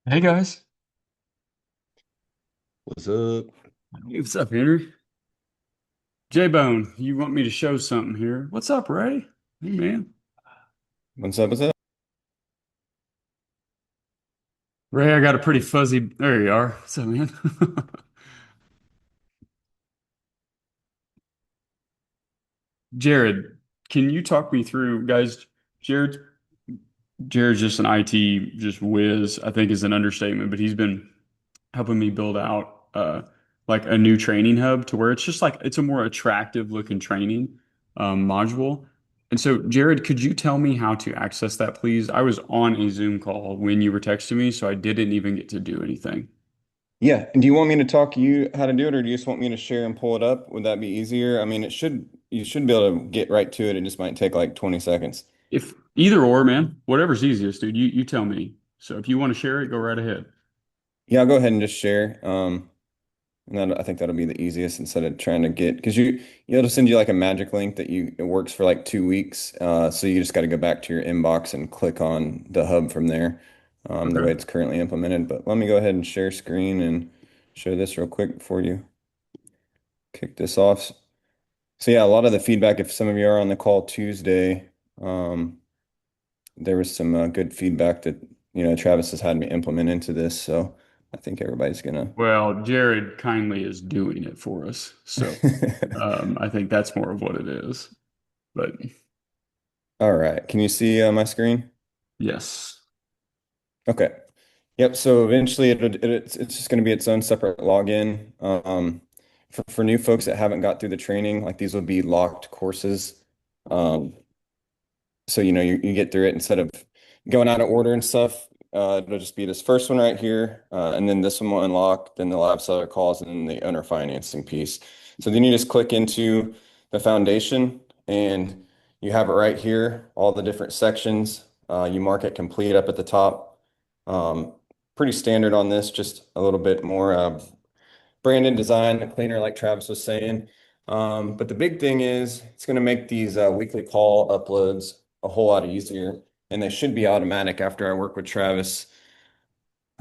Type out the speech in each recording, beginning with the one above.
Hey guys. What's up? Hey, what's up, Henry? J-Bone, you want me to show something here? What's up, Ray? Hey, man. What's up? What's up? Ray, I got a pretty fuzzy. There you are. What's up, man? Jared, can you talk me through, guys? Jared, Jared's just an IT just whiz, I think is an understatement, but he's been helping me build out like a new training hub to where it's just like it's a more attractive looking training module. And so, Jared, could you tell me how to access that, please? I was on a Zoom call when you were texting me, so I didn't even get to do anything. Yeah. And do you want me to talk you how to do it, or do you just want me to share and pull it up? Would that be easier? I mean, you should be able to get right to it. It just might take like 20 seconds. If either or, man, whatever's easiest, dude, you tell me. So if you want to share it, go right ahead. Yeah, I'll go ahead and just share. And then I think that'll be the easiest instead of trying to get because it'll send you like a magic link that it works for like 2 weeks. So you just got to go back to your inbox and click on the hub from there, the way Okay. it's currently implemented. But let me go ahead and share screen and show this real quick before you kick this off. So yeah, a lot of the feedback, if some of you are on the call Tuesday, um, there was some good feedback that, Travis has had me implement into this. So I think everybody's gonna. Well, Jared kindly is doing it for us. So I think that's more of what it is. But All right. Can you see my screen? yes. Okay. Yep. So eventually it's just going to be its own separate login. For new folks that haven't got through the training, like these will be locked courses. Um, so you get through it instead of going out of order and stuff. It'll just be this first one right here, and then this one will unlock, then the lab seller calls, and then the owner financing piece. So then you just click into the foundation, and you have it right here, all the different sections. You mark it complete up at the top. Um, Pretty standard on this, just a little bit more branded design, cleaner, like Travis was saying. But the big thing is it's going to make these weekly call uploads a whole lot easier, and they should be automatic after I work with Travis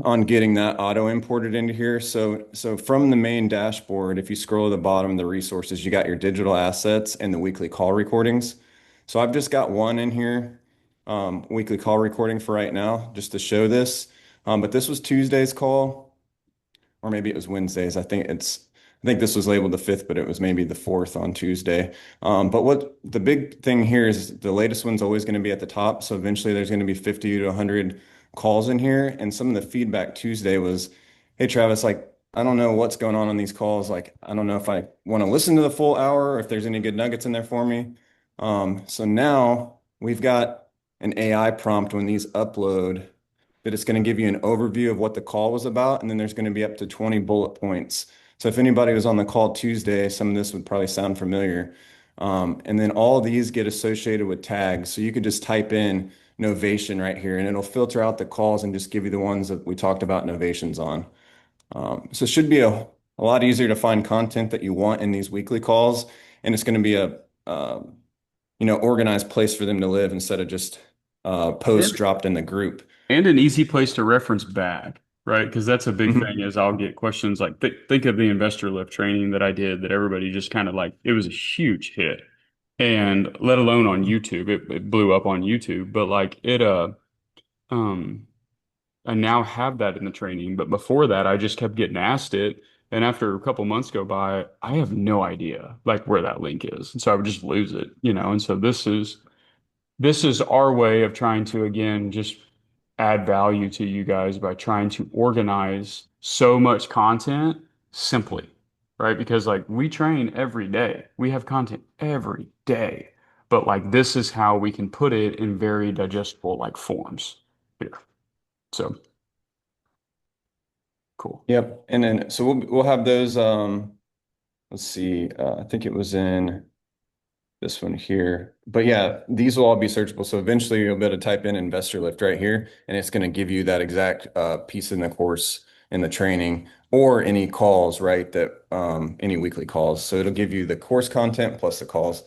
on getting that auto imported into here. So from the main dashboard, if you scroll to the bottom of the resources, you got your digital assets and the weekly call recordings. So I've just got one in here, weekly call recording for right now, just to show this. But this was Tuesday's call, or maybe it was Wednesdays. I think this was labeled the fifth, but it was maybe the fourth on Tuesday. But what the big thing here is the latest one's always going to be at the top. So eventually there's going to be 50 to 100 calls in here. And some of the feedback Tuesday was, hey, Travis, like, I don't know what's going on these calls. Like, I don't know if I want to listen to the full hour or if there's any good nuggets in there for me. So now we've got an AI prompt when these upload that it's going to give you an overview of what the call was about, and then there's going to be up to 20 bullet points. So if anybody was on the call Tuesday, some of this would probably sound familiar. And then all of these get associated with tags. So you could just type in Novation right here, and it'll filter out the calls and just give you the ones that we talked about novations on. So it should be a lot easier to find content that you want in these weekly calls, and it's going to be a organized place for them to live instead of just posts And dropped in the group. and an easy place to reference back, right? Because that's a big thing Mhm. is I'll get questions like think of the investor lift training that I did that everybody just kind of like it was a huge hit. And let alone on YouTube, it blew up on YouTube, but like it um I now have that in the training, but before that I just kept getting asked it. And after a couple months go by, I have no idea like where that link is. And so I would just lose it, you know. And so this is our way of trying to again just add value to you guys by trying to organize so much content simply, right? Because like we train every day. We have content every day. But like this is how we can put it in very digestible like forms here. So cool. Yep. And then so we'll have those let's see. I think it was in this one here. But yeah, these will all be searchable. So eventually you'll be able to type in investor lift right here and it's going to give you that exact piece in the course in the training or any calls, right? That any weekly calls. So it'll give you the course content plus the calls.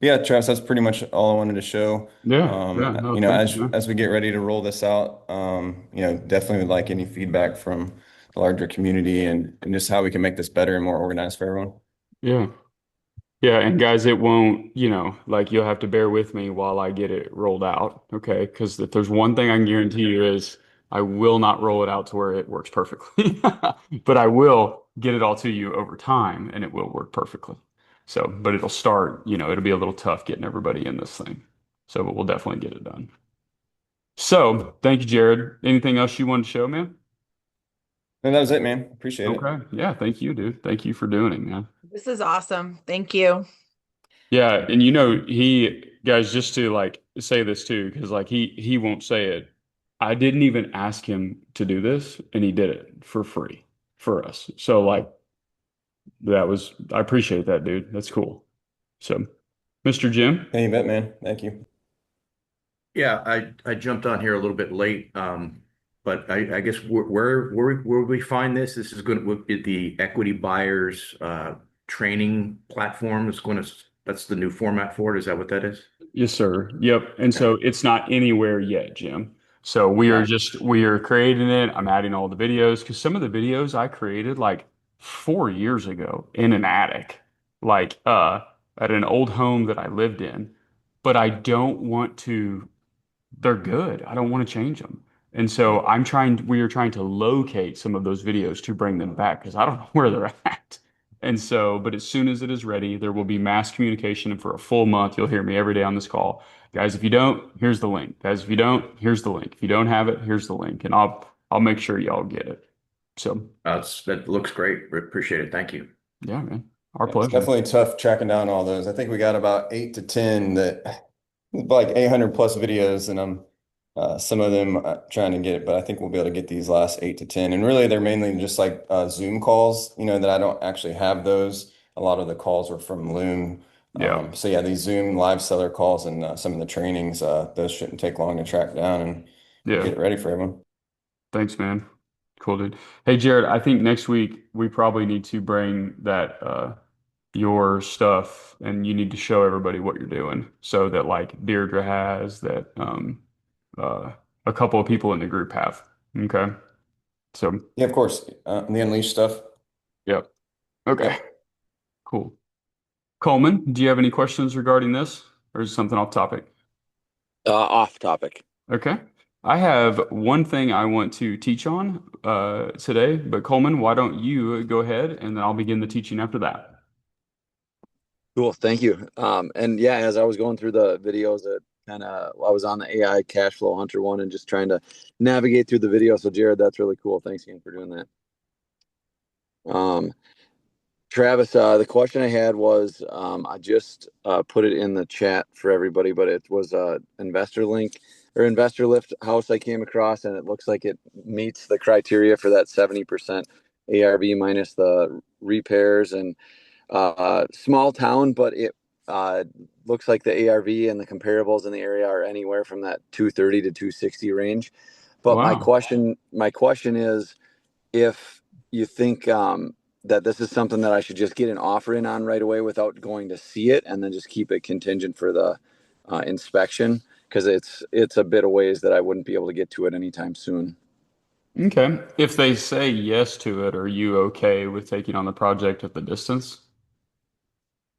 Yeah, Travis, that's pretty much all I wanted to show. Yeah, yeah, no, You know, thank you, man. as we get ready to roll this out, you know, definitely would like any feedback from the larger community and just how we can make this better and more organized for everyone. Yeah. Yeah, and guys, it won't, like you'll have to bear with me while I get it rolled out, okay? Because if there's one thing I can guarantee you is I will not roll it out to where it works perfectly. But I will get it all to you over time and it will work perfectly. So, but it'll start, it'll be a little tough getting everybody in this thing. So, but we'll definitely get it done. So, thank you, Jared. Anything else you want to show, man? And that was it, man. Appreciate it. Okay. Yeah, thank you, dude. Thank you for doing it, man. This is awesome. Thank you. Yeah, and guys, just to like say this too, because like he won't say it. I didn't even ask him to do this, and he did it for free for us. So like I appreciate that, dude. That's cool. So, Mr. Jim, Hey, you bet, man. Thank you. Yeah, I jumped on here a little bit late, but I guess where we find this? This is going to be the equity buyers training platform. That's the new format for it. Is that what that is? yes, sir. Yep. And Okay. so it's not anywhere yet, Jim. So Got it. we are creating it. I'm adding all the videos because some of the videos I created like 4 years ago in an attic, like at an old home that I lived in. But I don't want to, they're good. I don't want to change them. And so we are trying to locate some of those videos to bring them back because I don't know where they're at. And so, but as soon as it is ready, there will be mass communication. And for a full month, you'll hear me every day on this call. Guys, if you don't, here's the link. Guys, if you don't, here's the link. If you don't have it, here's the link. And I'll make sure y'all get it. So That looks great. Appreciate it. Thank you. yeah, man. Our Yeah, it's pleasure. definitely tough tracking down all those. I think we got about 8 to 10 that like 800 plus videos, and I'm some of them trying to get it, but I think we'll be able to get these last 8 to 10. And really, they're mainly just like Zoom calls, you know, that I don't actually have those. A lot of the calls were from Loom. Yeah. So yeah, these Zoom live seller calls and some of the trainings, those shouldn't take long to track down and Yeah. get it ready for everyone. Thanks, man. Cool, dude. Hey, Jared, I think next week we probably need to bring that your stuff and you need to show everybody what you're doing so that like Deirdre has that uh a couple of people in the group have. Okay. So, Yeah, of course. The Unleash stuff. yep. Okay. Yep. Cool. Coleman, do you have any questions regarding this or is it something off topic? Off topic. Okay. I have one thing I want to teach on today, but Coleman, why don't you go ahead and then I'll begin the teaching after that. Cool. Thank you. And yeah, as I was going through the videos that I was on the AI cash flow hunter one and just trying to navigate through the video. So Jared, that's really cool. Thanks again for doing that. Travis, the question I had was, I just put it in the chat for everybody, but it was a investor link or investor lift house I came across, and it looks like it meets the criteria for that 70% ARV minus the repairs and small town, but it looks like the ARV and the comparables in the area are anywhere from that 230 to 260 range. But Wow. my question is, if you think that this is something that I should just get an offer in on right away without going to see it, and then just keep it contingent for the inspection, because it's a bit of ways that I wouldn't be able to get to it anytime soon. Okay. If they say yes to it, are you okay with taking on the project at the distance?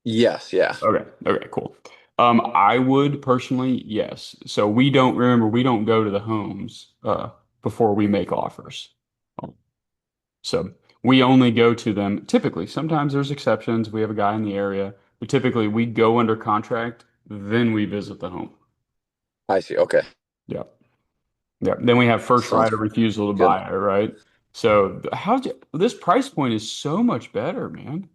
Yes, yeah. Okay. Okay, cool. I would personally, yes. So we don't go to the homes before we make offers. So we only go to them typically. Sometimes there's exceptions. We have a guy in the area, but typically we go under contract, then we visit the home. I see. Okay. Yeah. Yeah. Then we have first Sounds right of refusal to good. buy it, right? So this price point is so much better, man.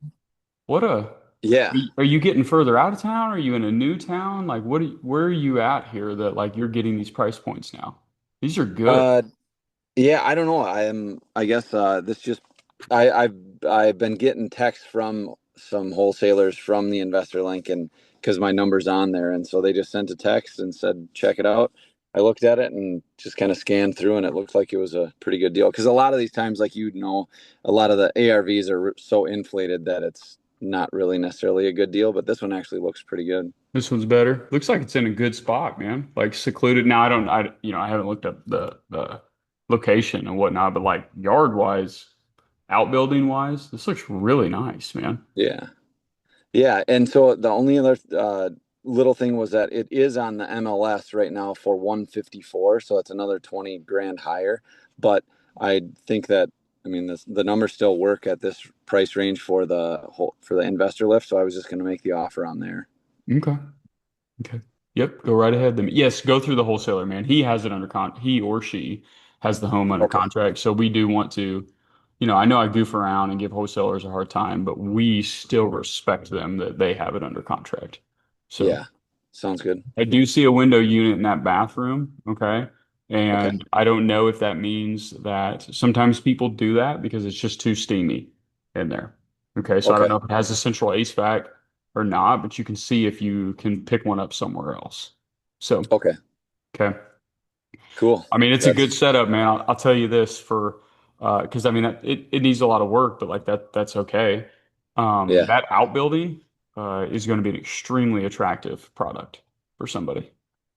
What a Yeah. are you getting further out of town? Are you in a new town? Like where are you at here that like you're getting these price points now? These are good. Uh, yeah, I don't know. I guess this just I've been getting texts from some wholesalers from the investor link, and because my number's on there, and so they just sent a text and said check it out. I looked at it and just kind of scanned through, and it looked like it was a pretty good deal. Because a lot of these times, like a lot of the ARVs are so inflated that not really necessarily a good deal, but this one actually looks pretty good. This one's better. Looks like it's in a good spot, man. Like secluded. Now I haven't looked up the location and whatnot, but like yard wise, outbuilding wise, this looks really nice, man. Yeah. Yeah, and so the only other little thing was that it is on the MLS right now for 154, so it's another 20 grand higher. But I think that, I mean, the numbers still work at this price range for the investor lift, so I was just going to make the offer on there. Okay. Okay. Yep. Go right ahead. Then yes, go through the wholesaler, man. He has it under he or she has the home under Okay. contract. So we do want to, I know I goof around and give wholesalers a hard time, but we still respect them that they have it under contract. So Yeah, sounds good. I do see a window unit in that bathroom. Okay. Okay. And I don't know if that means that sometimes people do that because it's just too steamy in there. Okay. So I don't Okay. know if it has a central HVAC or not, but you can see if you can pick one up somewhere else. So, Okay. okay. Cool. I mean, it's a good That's setup, man. I'll tell you this because I mean, it needs a lot of work, but like that's okay. yeah, That outbuilding, is going to be an extremely attractive product for somebody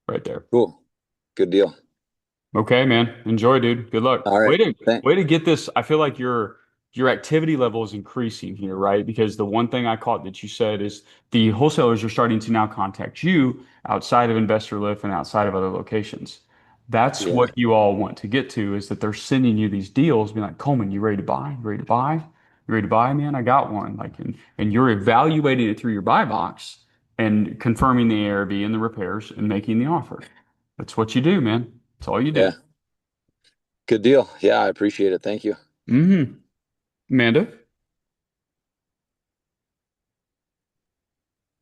right there. cool. Good deal. Okay, man. Enjoy, dude. Good luck. All right. Thank Way to get this. I feel like your activity level is increasing here, right? Because the one thing I caught that you said is the wholesalers are starting to now contact you outside of Investor Lift and outside of other locations. That's Yeah. what you all want to get to is that they're sending you these deals, being like, Coleman, you ready to buy? You ready to buy? You ready to buy, man? I got one. Like, and you're evaluating it through your buy box and confirming the ARV and the repairs and making the offer. That's what you do, man. That's all you do. Yeah. Good deal. Yeah, I appreciate it. Thank you. Mm-hmm. Amanda?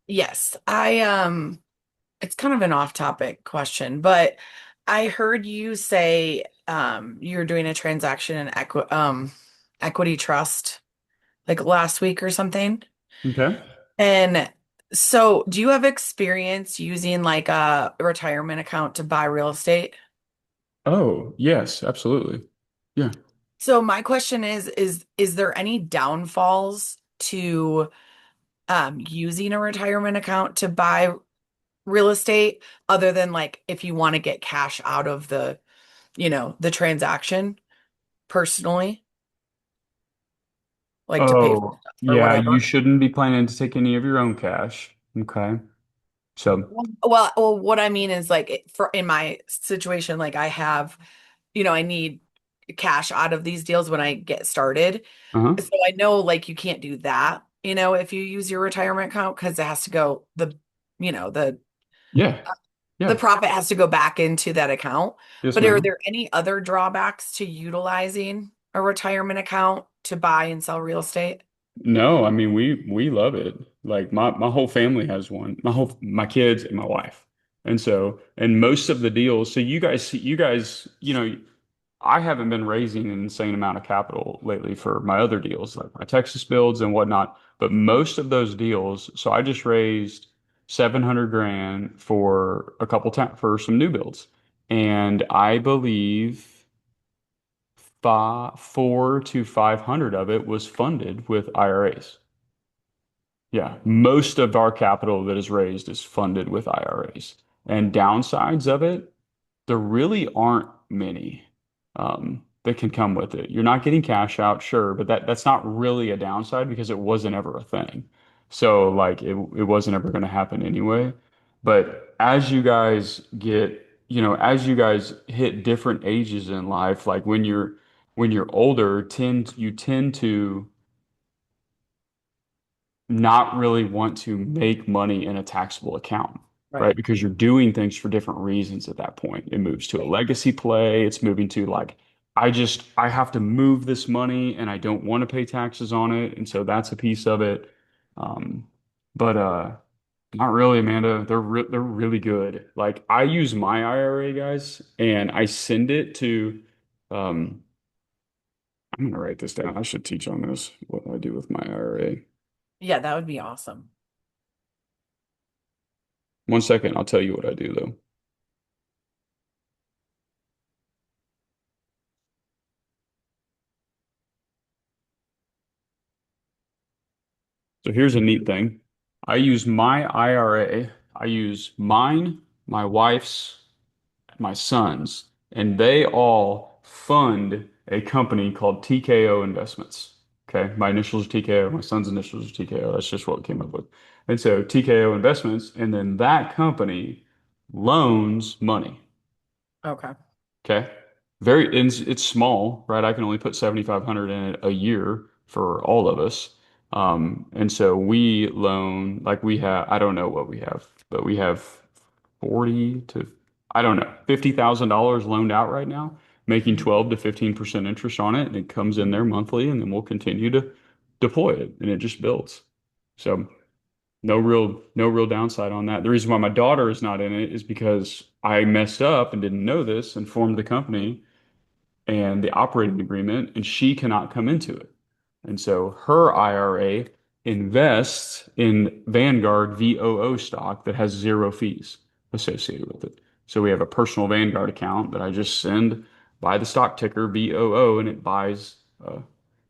Yes, it's kind of an off-topic question, but I heard you say you're doing a transaction in Equity Trust like last week or something. Okay. And so do you have experience using like a retirement account to buy real estate? Oh, yes, absolutely. Yeah. So my question is there any downfalls to using a retirement account to buy real estate other than like if you want to get cash out of the transaction personally, like to pay for Oh, stuff or yeah, you whatever? shouldn't be planning to take any of your own cash. Okay. So, Well, what I mean is like for in my situation, like I need cash out of these deals when I get started. uh-huh. So I know like you can't do that, if you use your retirement account because it has to go you know, the Yeah. the Yeah. profit has to go back into that account. Yes, But are ma'am. there any other drawbacks to utilizing a retirement account to buy and sell real estate? No, I mean we love it. Like my whole family has one. My kids and my wife. And most of the deals, so I haven't been raising an insane amount of capital lately for my other deals, like my Texas builds and whatnot. But most of those deals, so I just raised 700 grand for a couple times for some new builds. And I believe 4 to 500 of it was funded with IRAs. Yeah, most of our capital that is raised is funded with IRAs. And downsides of it, there really aren't many that can come with it. You're not getting cash out, sure, but that's not really a downside because it wasn't ever a thing. So like it wasn't ever going to happen anyway. But as you guys hit different ages in life, like when you're older, you tend to not really want to make money in a taxable account, right? Right. Because you're doing things for different reasons at that point. It moves to a Right. legacy play. It's moving to like, I have to move this money and I don't want to pay taxes on it. And so that's a piece of it. Um, but not really, Amanda. They're really good. Like I use my IRA, guys, and I send it to, um, I'm gonna write this down. I should teach on this, what I do with my IRA. Yeah, that would be awesome. One second, I'll tell you what I do though. So here's a neat thing. I use my IRA. I use mine, my wife's, my son's, and they all fund a company called TKO Investments. Okay. My initials are TKO, my son's initials are TKO. That's just what we came up with. And so TKO Investments, and then that company loans money. Okay. Okay. It's small, right? I can only put 7,500 in it a year for all of us. And so we loan, like we have, I don't know what we have, but we have 40 to, I don't know, $50,000 loaned out right now, making Mhm. 12 to 15% interest on it. And it comes in there monthly, and then we'll continue to deploy it, and it just builds. So no real downside on that. The reason why my daughter is not in it is because I messed up and didn't know this and formed the company and the operating agreement, and she cannot come into it. And so her IRA invests in Vanguard VOO stock that has zero fees associated with it. So we have a personal Vanguard account that I just send by the stock ticker VOO, and it buys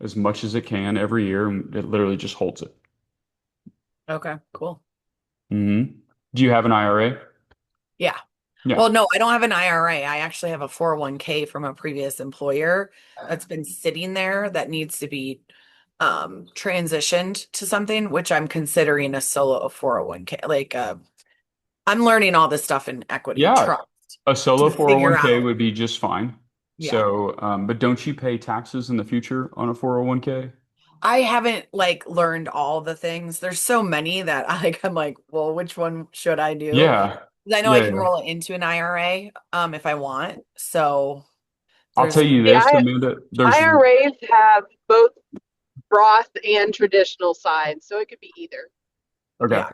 as much as it can every year, and it literally just holds it. Okay, cool. Do you have an IRA? Yeah. Yeah. Well, no, I don't have an IRA. I actually have a 401k from a previous employer that's been sitting there that needs to be transitioned to something, which I'm considering a solo 401k. Like I'm learning all this stuff in equity Yeah. trust A solo to figure 401k out. would be just fine. Yeah. So, but don't you pay taxes in the future on a 401k? I haven't like learned all the things. There's so many that I'm like, well, which one should I do? Yeah. 'Cause I know I Yeah, can yeah. roll it into an IRA if I want. So I'll tell there's you The this, Amanda, there's IRAs have both Roth and traditional sides, so it could be either. okay. yeah.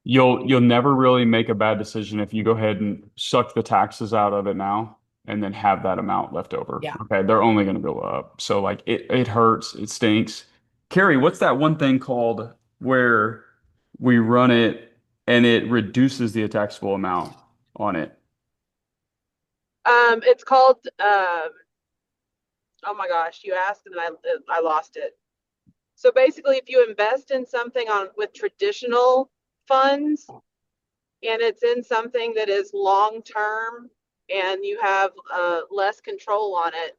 You'll never really make a bad decision if you go ahead and suck the taxes out of it now and then have that amount left over. Yeah. Okay, they're only going to go up. So like it hurts, it stinks. Carrie, what's that one thing called where we run it and it reduces the taxable amount on it? It's called oh my gosh, you asked and I lost it. So basically, if you invest in something on with traditional funds and it's in something that is long term and you have less control on it,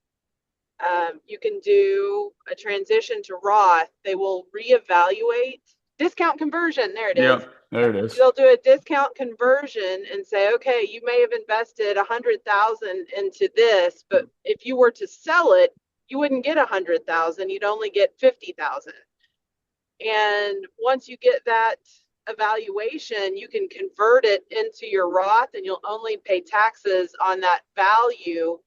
you can do a transition to Roth. They will reevaluate discount conversion. There it is. Yep, there it is. They'll do a discount conversion and say, okay, you may have invested 100,000 into this, but if you were to sell it, you wouldn't get 100,000. You'd only get 50,000. And once you get that evaluation, you can convert it into your Roth, and you'll only pay taxes on that value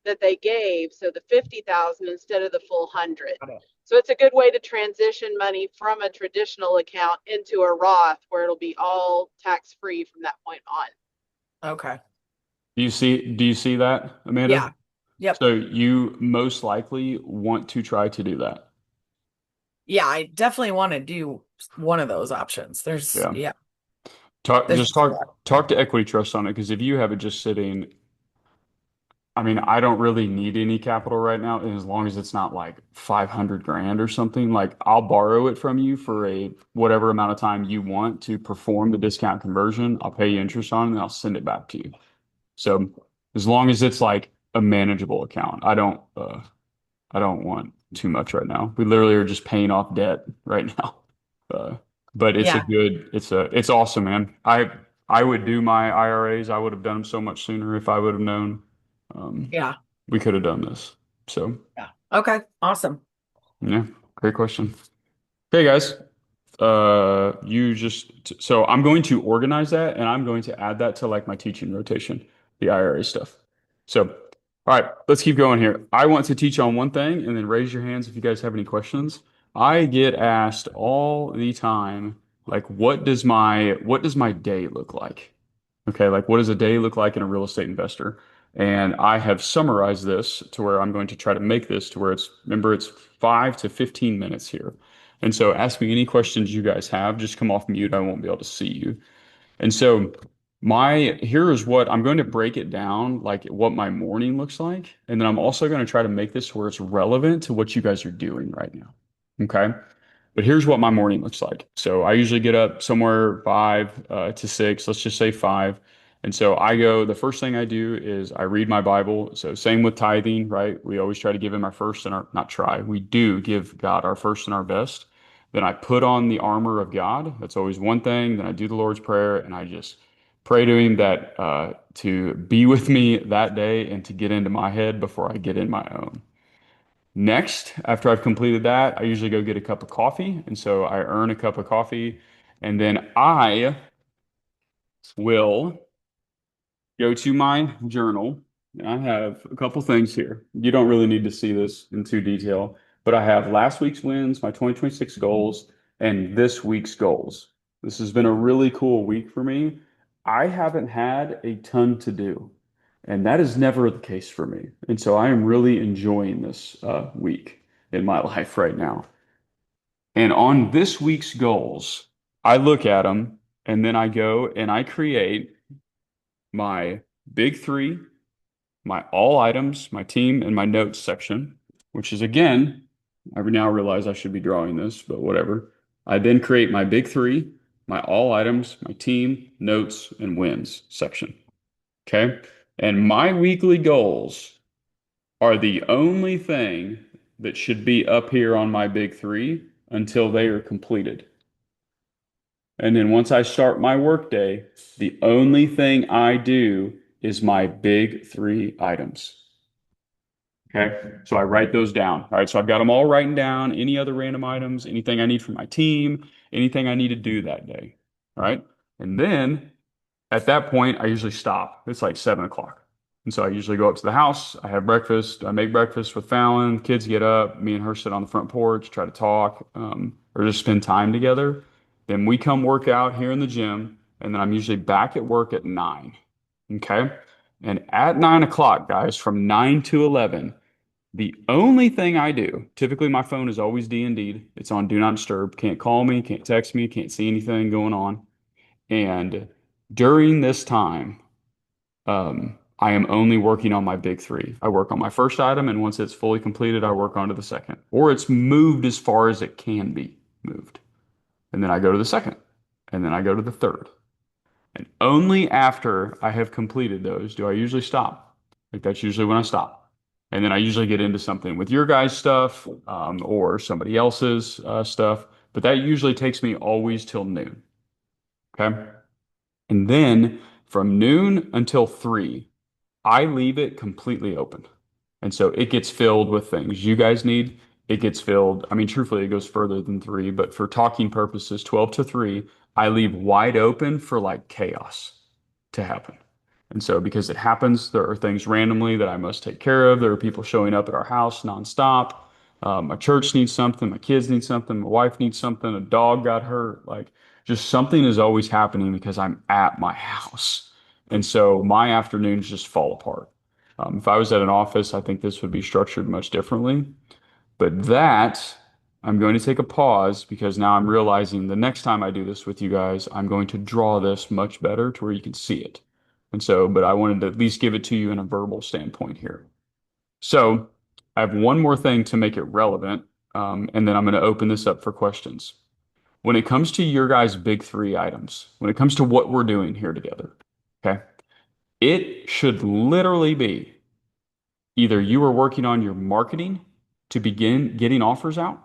that they gave. So the 50,000 instead of the full 100. So it's a good way to transition money from a traditional account into a Roth where it'll be all tax free from that point on. Okay. Do you see that, Amanda? Yeah. Yep. So you most likely want to try to do that. Yeah, I definitely want to do one of those options. There's Yeah. yeah. Talk There's just talk to Equity Trust on it, because if you have it just sitting, I mean, I don't really need any capital right now, and as long as it's not like 500 grand or something, like I'll borrow it from you for a whatever amount of time you want to perform the discount conversion. I'll pay you interest on it, and I'll send it back to you. So as long as it's like a manageable account, I don't want too much right now. We literally are just paying off debt right now. Uh, but it's Yeah. it's awesome, man. I would do my IRAs. I would have done them so much sooner if I would have known. Yeah. We could have done this. So Yeah. Okay. Awesome. yeah, great question. Hey guys, so I'm going to organize that, and I'm going to add that to like my teaching rotation, the IRA stuff. So, all right, let's keep going here. I want to teach on one thing, and then raise your hands if you guys have any questions. I get asked all the time, like, what does my day look like? Okay, like what does a day look like in a real estate investor? And I have summarized this to where I'm going to try to make this to where remember, it's 5 to 15 minutes here. And so ask me any questions you guys have. Just come off mute. I won't be able to see you. And so here is what I'm going to break it down, like what my morning looks like. And then I'm also going to try to make this where it's relevant to what you guys are doing right now. Okay. But here's what my morning looks like. So I usually get up somewhere 5 to 6, let's just say 5. And so I go, the first thing I do is I read my Bible. So same with tithing, right? We always try to give him our first and our, not try, we do give God our first and our best. Then I put on the armor of God. That's always one thing. Then I do the Lord's Prayer and I just pray to him that to be with me that day and to get into my head before I get in my own. Next, after I've completed that, I usually go get a cup of coffee. And so I earn a cup of coffee and then I will go to my journal. I have a couple things here. You don't really need to see this in too detail, but I have last week's wins, my 2026 goals, and this week's goals. This has been a really cool week for me. I haven't had a ton to do, and that is never the case for me. And so I am really enjoying this week in my life right now. And on this week's goals, I look at them and then I go and I create my big three, my all items, my team, and my notes section, which is again, I now realize I should be drawing this, but whatever. I then create my big three, my all items, my team, notes, and wins section. Okay. And my weekly goals are the only thing that should be up here on my big three until they are completed. And then once I start my workday, the only thing I do is my big three items. Okay. So I write those down. All right. So I've got them all written down. Any other random items, anything I need from my team, anything I need to do that day. All right. And then at that point, I usually stop. It's like 7 o'clock. And so I usually go up to the house. I have breakfast. I make breakfast with Fallon. Kids get up. Me and her sit on the front porch, try to talk, or just spend time together. Then we come work out here in the gym. And then I'm usually back at work at 9. Okay. And at 9 o'clock, guys, from 9 to 11, the only thing I do, typically my phone is always D&D'd. It's on Do Not Disturb. Can't call me, can't text me, can't see anything going on. And during this time, I am only working on my big three. I work on my first item, and once it's fully completed, I work on to the second, or it's moved as far as it can be moved. And then I go to the second, and then I go to the third. And only after I have completed those do I usually stop. Like that's usually when I stop. And then I usually get into something with your guys' stuff or somebody else's stuff. But that usually takes me always till noon. Okay. And then from noon until 3, I leave it completely open. And so it gets filled with things you guys need. It gets filled. I mean, truthfully, it goes further than 3, but for talking purposes, 12 to 3, I leave wide open for like chaos to happen. And so because it happens, there are things randomly that I must take care of. There are people showing up at our house nonstop. My church needs something. My kids need something. My wife needs something. A dog got hurt. Like just something is always happening because I'm at my house. And so my afternoons just fall apart. If I was at an office, I think this would be structured much differently. But that, I'm going to take a pause because now I'm realizing the next time I do this with you guys, I'm going to draw this much better to where you can see it. And so, but I wanted to at least give it to you in a verbal standpoint here. So I have one more thing to make it relevant, and then I'm going to open this up for questions. When it comes to your guys' big three items, when it comes to what we're doing here together, okay, it should literally be either you are working on your marketing to begin getting offers out.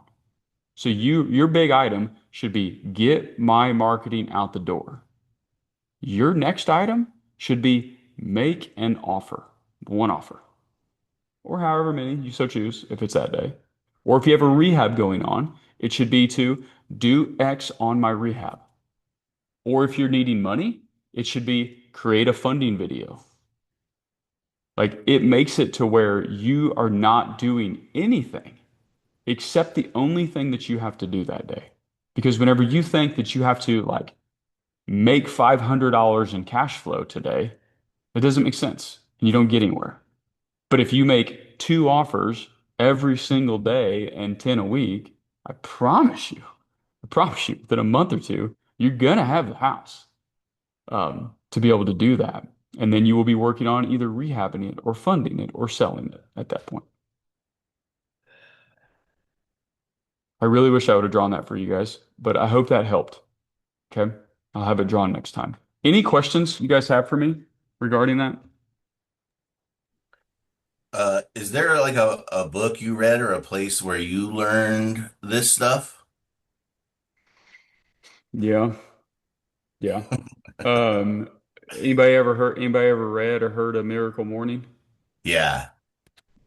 So your big item should be get my marketing out the door. Your next item should be make an offer, one offer, or however many you so choose if it's that day. Or if you have a rehab going on, it should be to do X on my rehab. Or if you're needing money, it should be create a funding video. Like it makes it to where you are not doing anything except the only thing that you have to do that day. Because whenever you think that you have to like make $500 in cash flow today, it doesn't make sense and you don't get anywhere. But if you make 2 offers every single day and 10 a week, I promise you, within a month or two, you're gonna have the house to be able to do that. And then you will be working on either rehabbing it or funding it or selling it at that point. I really wish I would have drawn that for you guys, but I hope that helped. Okay. I'll have it drawn next time. Any questions you guys have for me regarding that? Is there like a book you read or a place where you learned this stuff? Yeah. Yeah. Um, anybody ever read or heard of Miracle Morning? Yeah,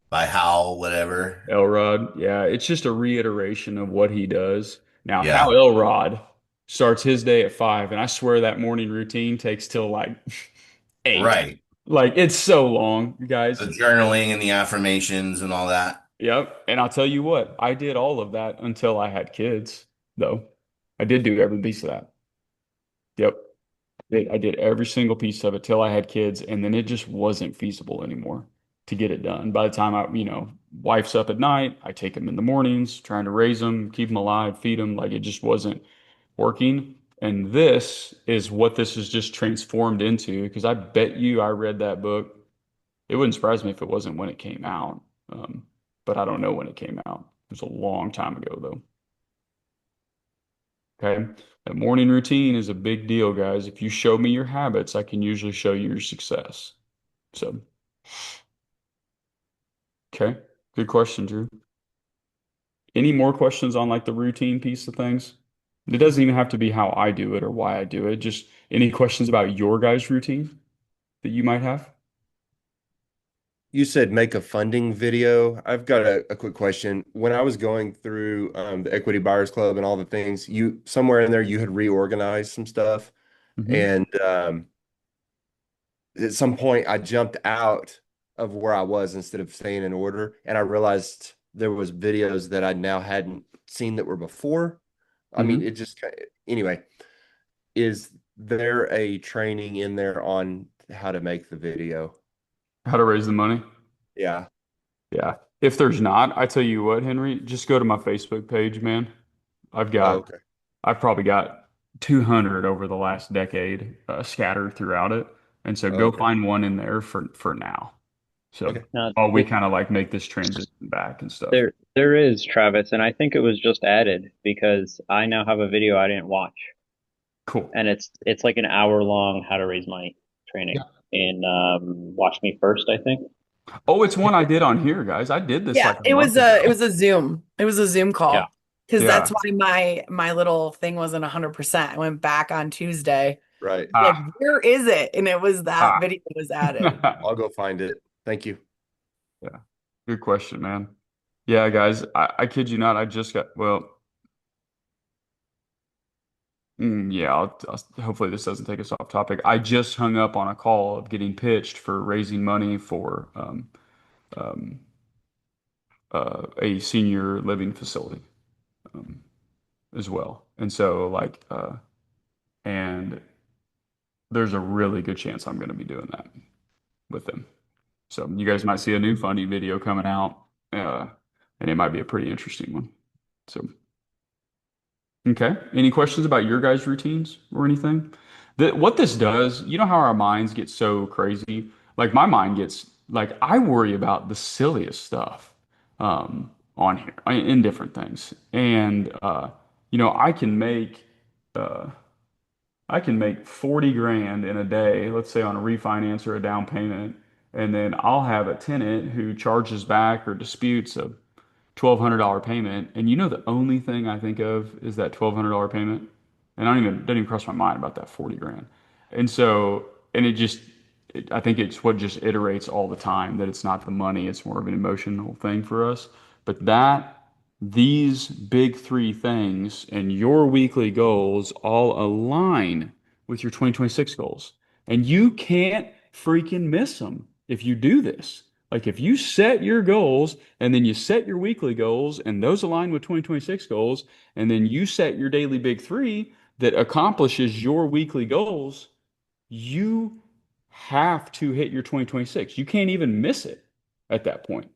by Hal, whatever. Elrod. Yeah, it's just a reiteration of what he does. Now, Hal Yeah, Elrod starts his day at 5, and I swear that morning routine takes till like 8. right. Like it's so long, The guys. journaling and the affirmations and all that. Yep. And I'll tell you what, I did all of that until I had kids, though. I did do every piece of that. Yep. I did every single piece of it till I had kids, and then it just wasn't feasible anymore to get it done. By the time wife's up at night, I take them in the mornings, trying to raise them, keep them alive, feed them. Like it just wasn't working. And this is what this is just transformed into, because I bet you I read that book. It wouldn't surprise me if it wasn't when it came out. But I don't know when it came out. It was a long time ago, though. Okay. That morning routine is a big deal, guys. If you show me your habits, I can usually show you your success. So, okay. Good question, Drew. Any more questions on like the routine piece of things? It doesn't even have to be how I do it or why I do it. Just any questions about your guys' routine that you might have? You said make a funding video. I've got a quick question. When I was going through the Equity Buyers Club and all the things, you somewhere in there you had reorganized some stuff, Mhm. and at some point I jumped out of where I was instead of staying in order, and I realized there was videos that I now hadn't seen that were before. I mean, Mhm. it just anyway. Is there a training in there on how to make the video? How to raise the money? Yeah. Yeah. If there's not, I tell you what, Henry, just go to my Facebook page, man. I've Oh, got okay. I've probably got 200 over the last decade scattered throughout it. And so Oh, go okay. find one in there for now. So Okay. No, while we kind of like make this transition back and stuff. there is, Travis, and I think it was just added because I now have a video I didn't watch, Cool. and it's like an hour long how to raise money training in Watch Me First, I think. Oh, it's one I did on here, guys. I did this Yeah, like a it was month a it ago. was a Zoom. It was a Zoom Yeah. call because Yeah. that's why my little thing wasn't 100%. I went back on Tuesday. Right. Like, Ah. where is it? And it was that Ah. video was added. I'll go find it. Thank you. Yeah. Good question, man. Yeah, guys, I kid you not. I just got, well, yeah, hopefully this doesn't take us off topic. I just hung up on a call of getting pitched for raising money for um, a senior living facility um, as well. And so, like, and there's a really good chance I'm going to be doing that with them. So you guys might see a new funding video coming out, and it might be a pretty interesting one. So, okay. Any questions about your guys' routines or anything? What this does, you know how our minds get so crazy? Like my mind gets like I worry about the silliest stuff on here in different things. And I can make uh, 40 grand in a day, let's say on a refinance or a down payment, and then I'll have a tenant who charges back or disputes a $1,200 payment, and the only thing I think of is that $1,200 payment, and I don't even doesn't even cross my mind about that 40 grand. And so, and I think it's what just iterates all the time that it's not the money, it's more of an emotional thing for us. But these big three things and your weekly goals all align with your 2026 goals, and you can't freaking miss them if you do this. Like if you set your goals and then you set your weekly goals and those align with 2026 goals, and then you set your daily big three that accomplishes your weekly goals, you have to hit your 2026. You can't even miss it at that point.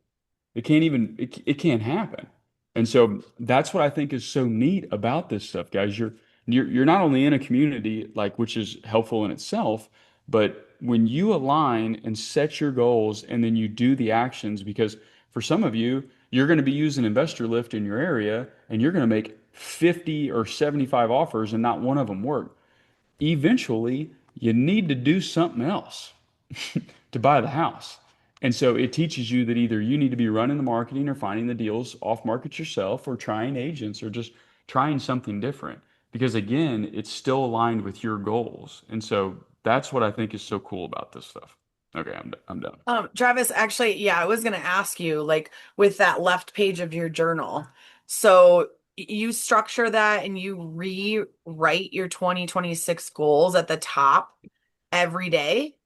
It can't happen. And so that's what I think is so neat about this stuff, guys. You're not only in a community like which is helpful in itself, but when you align and set your goals and then you do the actions, because for some of you, you're going to be using Investor Lift in your area and you're going to make 50 or 75 offers and not one of them work. Eventually, you need to do something else to buy the house. And so it teaches you that either you need to be running the marketing or finding the deals off market yourself or trying agents or just trying something different. Because again, it's still aligned with your goals. And so that's what I think is so cool about this stuff. Okay, I'm done. Travis, actually, yeah, I was gonna ask you, like, with that left page of your journal. So you structure that and you rewrite your 2026 goals at the top every day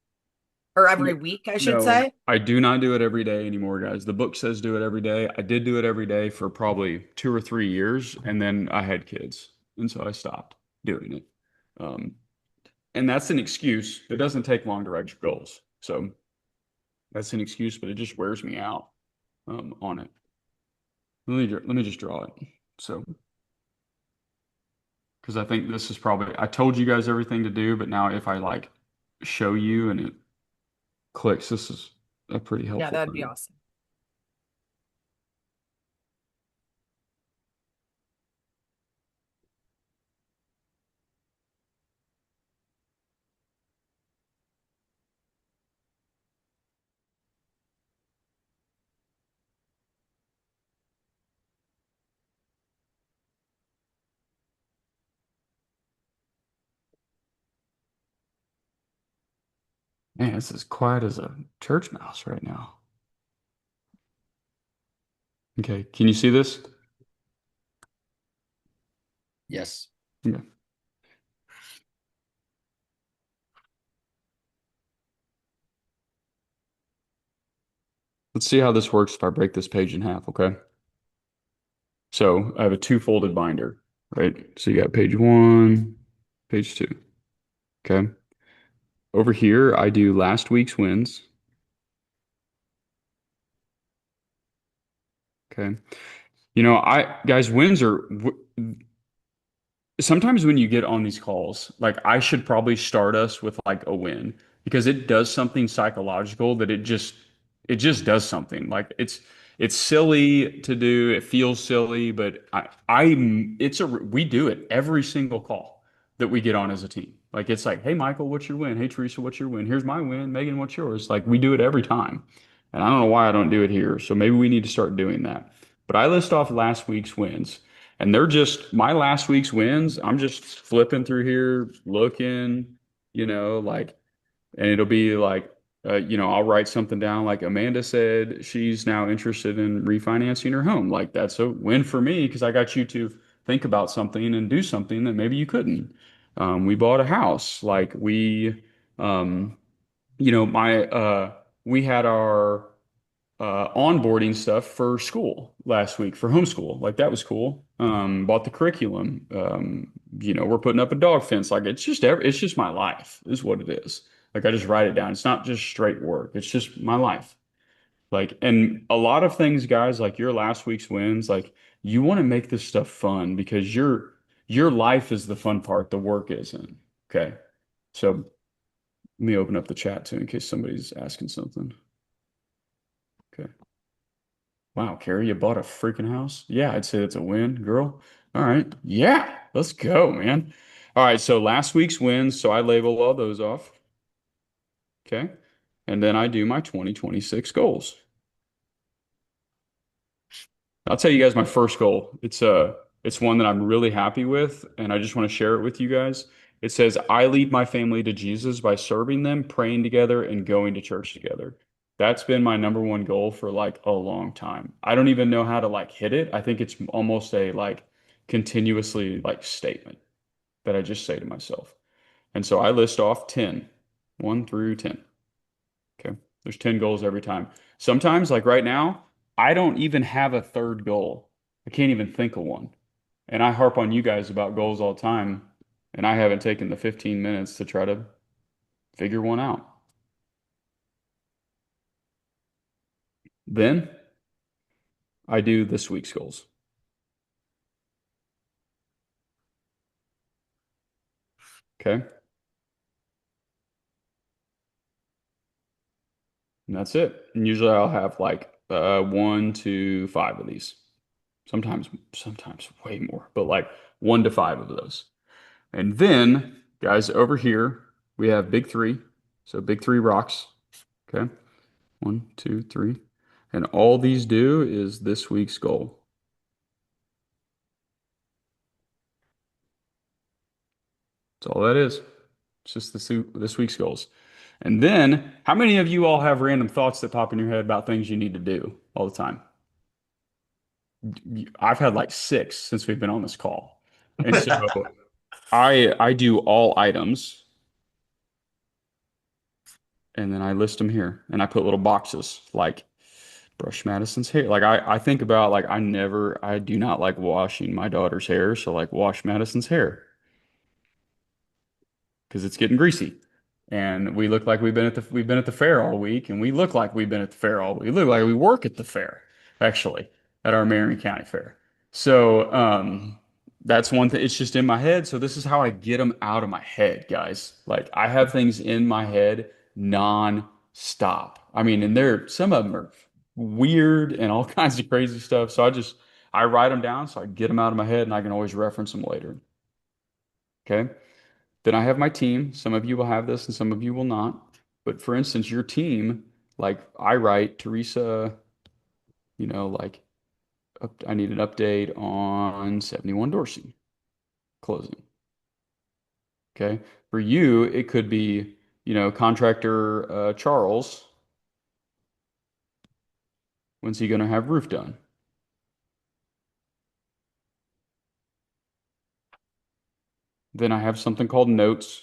or every week, I should No, say. I do not do it every day anymore, guys. The book says do it every day. I did do it every day for probably 2 or 3 years, and then I had kids, and so I stopped doing it. Um, and that's an excuse. It doesn't take long to write your goals, so that's an excuse, but it just wears me out on it. Let me just draw it. So, because I think this is probably I told you guys everything to do, but now if I like show you and it clicks, this is a pretty Yeah, helpful that'd be thing. awesome. Man, it's as quiet as a church mouse right now. Okay, can you see this? Yes. Okay. Let's see how this works if I break this page in half, okay? So I have a two-folded binder, right? So you got page one, page two, okay? Over here, I do last week's wins, okay? You know, guys, wins are sometimes when you get on these calls, like I should probably start us with like a win because it does something psychological that it just does something. Like it's silly to do, it feels silly, but we do it every single call that we get on as a team. Like it's like, hey Michael, what's your win? Hey Teresa, what's your win? Here's my win. Megan, what's yours? Like we do it every time. And I don't know why I don't do it here. So maybe we need to start doing that. But I list off last week's wins. And they're just my last week's wins. I'm just flipping through here, looking, like, and it'll be like, I'll write something down like Amanda said she's now interested in refinancing her home. Like that's a win for me because I got you to think about something and do something that maybe you couldn't. We bought a house. Like my we had our onboarding stuff for school last week for homeschool. Like that was cool. Bought the curriculum. We're putting up a dog fence. Like it's just my life is what it is. Like I just write it down. It's not just straight work. It's just my life. Like, and a lot of things, guys, like your last week's wins, like you want to make this stuff fun because your life is the fun part. The work isn't. Okay. So let me open up the chat too in case somebody's asking something. Okay. Wow, Carrie, you bought a freaking house? Yeah, I'd say that's a win, girl. All right. Yeah, let's go, man. All right, so last week's wins, so I label all those off. Okay. And then I do my 2026 goals. I'll tell you guys my first goal. It's one that I'm really happy with, and I just want to share it with you guys. It says, I lead my family to Jesus by serving them, praying together, and going to church together. That's been my number one goal for like a long time. I don't even know how to like hit it. I think it's almost a like continuously like statement that I just say to myself. And so I list off 10, 1 through 10. Okay. There's 10 goals every time. Sometimes, like right now, I don't even have a third goal. I can't even think of one. And I harp on you guys about goals all the time, and I haven't taken the 15 minutes to try to figure one out. Then I do this week's goals. Okay. And that's it. And usually I'll have like 1 to 5 of these. Sometimes way more, but like 1 to 5 of those. And then, guys, over here we have big three. So big three rocks. Okay. 1, 2, 3. And all these do is this week's goal. That's all that is. It's just this week's goals. And then, how many of you all have random thoughts that pop in your head about things you need to do all the time? I've had like 6 since we've been on this call. And so I do all items and then I list them here and I put little boxes like brush Madison's hair. Like I think about like I do not like washing my daughter's hair, so like wash Madison's hair because it's getting greasy. And we look like we've been at the fair all week, and we look like we've been at the fair all week. We look like we work at the fair, actually, at our Marion County Fair. So that's one thing. It's just in my head. So this is how I get them out of my head, guys. Like I have things in my head non-stop. I mean, and some of them are weird and all kinds of crazy stuff. So I write them down so I get them out of my head and I can always reference them later. Okay. Then I have my team. Some of you will have this and some of you will not. But for instance, your team, like I write, Teresa, like I need an update on 71 Dorsey closing. Okay. For you, it could be, contractor Charles. When's he going to have roof done? Then I have something called notes.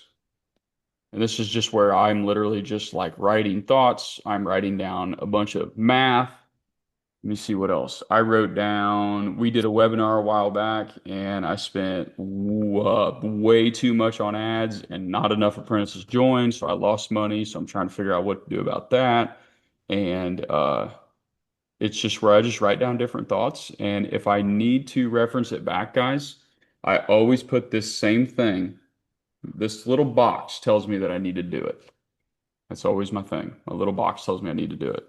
And this is just where I'm literally just like writing thoughts. I'm writing down a bunch of math. Let me see what else. We did a webinar a while back and I spent way too much on ads and not enough apprentices joined. So I lost money. So I'm trying to figure out what to do about that. And it's just where I just write down different thoughts. And if I need to reference it back, guys, I always put this same thing. This little box tells me that I need to do it. That's always my thing. A little box tells me I need to do it.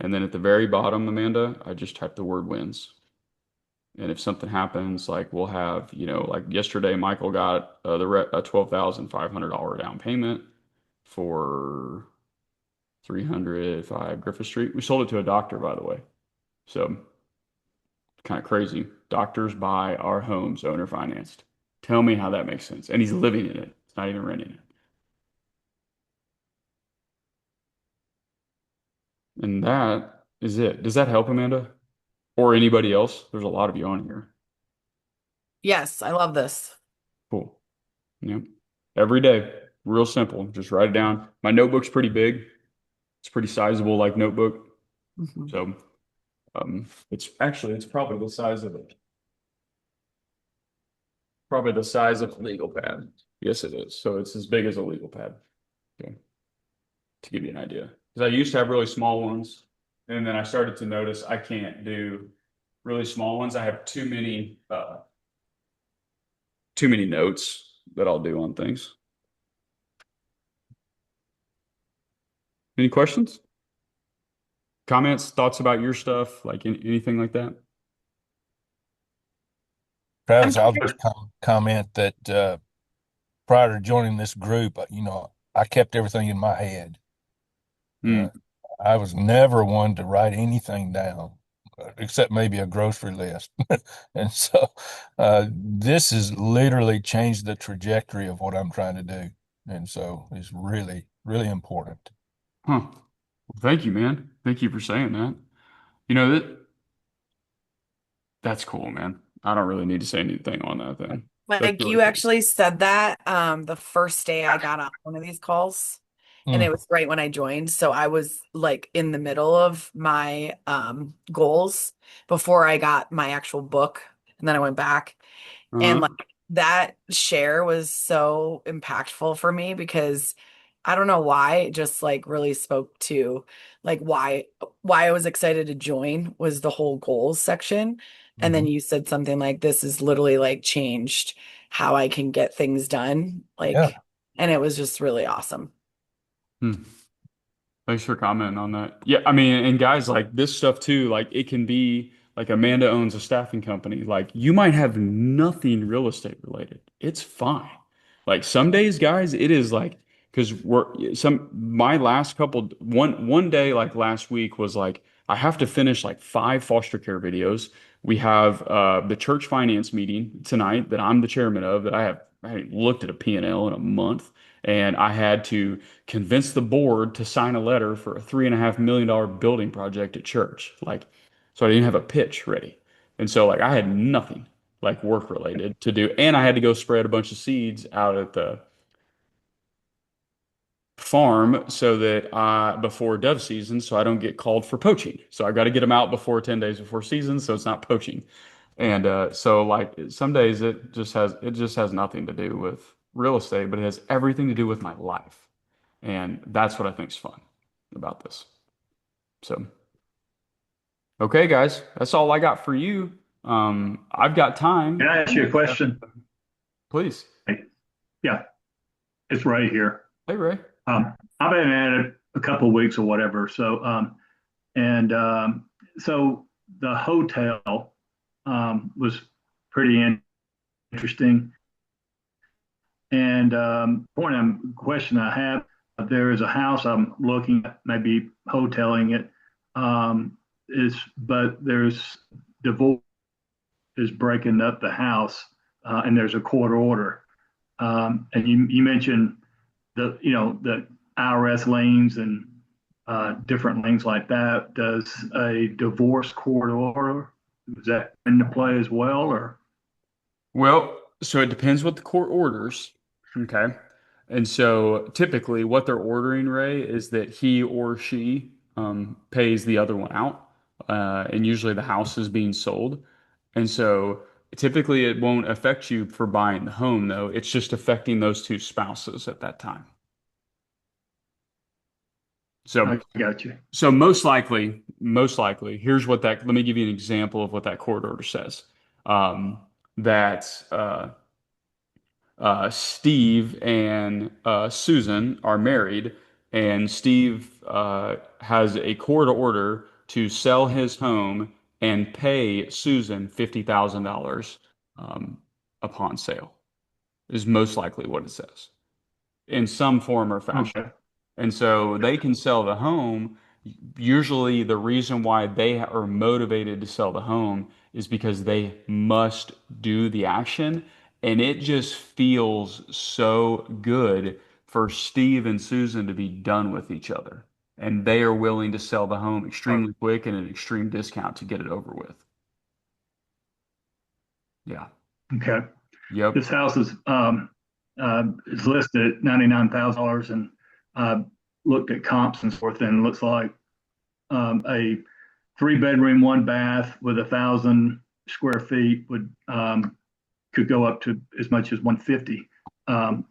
And then at the very bottom, Amanda, I just type the word wins. And if something happens, like we'll have, like yesterday, Michael got a $12,500 down payment for 305 Griffith Street. We sold it to a doctor, by the way. So kind of crazy. Doctors buy our homes owner financed. Tell me how that makes sense. And he's living in it. It's not even renting it. And that is it. Does that help, Amanda? Or anybody else? There's a lot of you on here. Yes, I love this. Cool. Yep. Every day. Real simple. Just write it down. My notebook's pretty big. It's pretty sizable, like notebook. Mhm. So it's probably the size of it. Probably the size of a legal pad. Yes, it is. So it's as big as a legal pad. Okay. To give you an idea. Because I used to have really small ones. And then I started to notice I can't do really small ones. I have too many notes that I'll do on things. Any questions? Comments, thoughts about your stuff, like anything like that? Travis, I'll just comment that prior to joining this group, I kept everything in my head. I was never one to write anything down, except maybe a grocery list. And so this has literally changed the trajectory of what I'm trying to do. And so it's really, really important. Huh. Well, thank you, man. Thank you for saying that. That's cool, man. I don't really need to say anything on that then. That's Like really you cool. actually said that the first day I got on one of these calls, and it was right when I joined. So I was like in the middle of my goals before I got my actual book, and then I went back. And like that share was so impactful for me because I don't know why, it just like really spoke to like why I was excited to join was the whole goals section. And then you said something like this is literally like changed how I can get things done. Like, Yeah. and it was just really awesome. Thanks for commenting on that. Yeah, I mean, and guys, like this stuff too, like it can be like Amanda owns a staffing company. Like you might have nothing real estate related. It's fine. Like some days, guys, it is like because we're some my last couple one day like last week was like I have to finish like 5 foster care videos. We have the church finance meeting tonight that I'm the chairman of that I haven't looked at a P&L in a month. And I had to convince the board to sign a letter for a $3.5 million building project at church. Like, so I didn't have a pitch ready. And so like I had nothing like work related to do. And I had to go spread a bunch of seeds out at the farm so that before dove season, so I don't get called for poaching. So I got to get them out before 10 days before season, so it's not poaching. And so like some days it just has nothing to do with real estate, but it has everything to do with my life. And that's what I think is fun about this. So, okay, guys, that's all I got for you. I've got time. Can I ask you a question? Please. Yeah, it's Ray here. Hey, Ray. I've been at it a couple of weeks or whatever. So, so the hotel was pretty interesting. And question I have, there is a house I'm looking at, maybe hoteling it. But there's divorce is breaking up the house, and there's a court order. And you mentioned the IRS liens and different things like that. Does a divorce court order, is that into play as well, or? Well, so it depends what the court orders. Okay. And so typically what they're ordering, Ray, is that he or she pays the other one out. And usually the house is being sold. And so typically it won't affect you for buying the home, though. It's just affecting those two spouses at that time. So I got you. So most likely, here's what let me give you an example of what that court order says. That Steve and Susan are married, and Steve has a court order to sell his home and pay Susan $50,000 upon sale, is most likely what it says in some form or fashion. Okay. And so they can sell the home. Usually, the reason why they are motivated to sell the home is because they must do the action. And it just feels so good for Steve and Susan to be done with each other. And they are willing to sell the home extremely quick and an extreme discount to get it over with. Yeah. Okay. Yep. This house is listed at $99,000, and looked at comps and so forth, and it looks like a 3-bedroom, 1 bath with 1,000 square feet would could go up to as much as 150. I